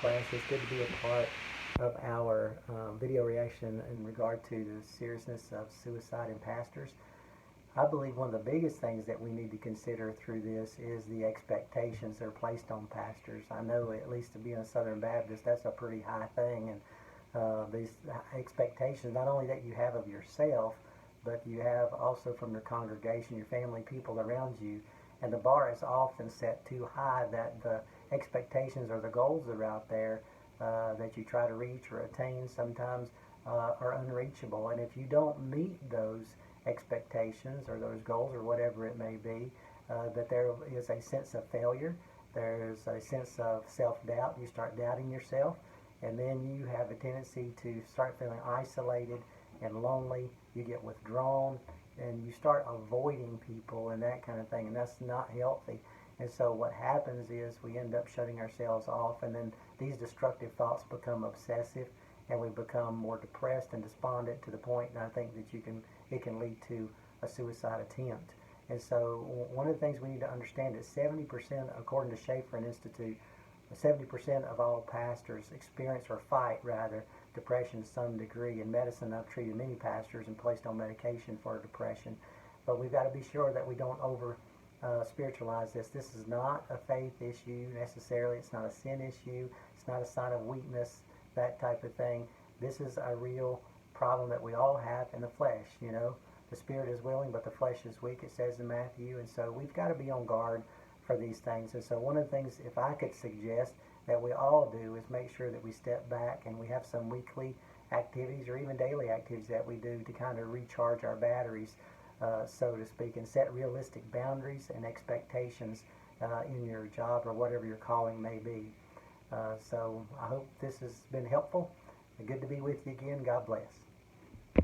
class. It's good to be a part of our video reaction in regard to the seriousness of suicide in pastors. I believe one of the biggest things that we need to consider through this is the expectations that are placed on pastors. I know, at least to be a Southern Baptist, that's a pretty high thing, and these expectations, not only that you have of yourself, but you have also from your congregation, your family, people around you. And the bar is often set too high that the expectations or the goals that are out there that you try to reach or attain sometimes are unreachable. And if you don't meet those expectations or those goals or whatever it may be, that there is a sense of failure, there's a sense of self-doubt. You start doubting yourself, and then you have a tendency to start feeling isolated and lonely. You get withdrawn, and you start avoiding people and that kind of thing, and that's not healthy. And so what happens is we end up shutting ourselves off, and then these destructive thoughts become obsessive, and we become more depressed and despondent to the point, and I think that it can lead to a suicide attempt. And so one of the things we need to understand is 70%, according to Schaeffer Institute, 70% of all pastors experience or fight, rather, depression to some degree. In medicine, I've treated many pastors and placed on medication for depression. But we've got to be sure that we don't over spiritualize this. This is not a faith issue necessarily. It's not a sin issue. It's not a sign of weakness, that type of thing. This is a real problem that we all have in the flesh, you know. The spirit is willing, but the flesh is weak, it says in Matthew. And so we've got to be on guard for these things. And so one of the things, if I could suggest, that we all do is make sure that we step back and we have some weekly activities or even daily activities that we do to kind of recharge our batteries, so to speak, and set realistic boundaries and expectations in your job or whatever your calling may be. So I hope this has been helpful. Good to be with you again. God bless.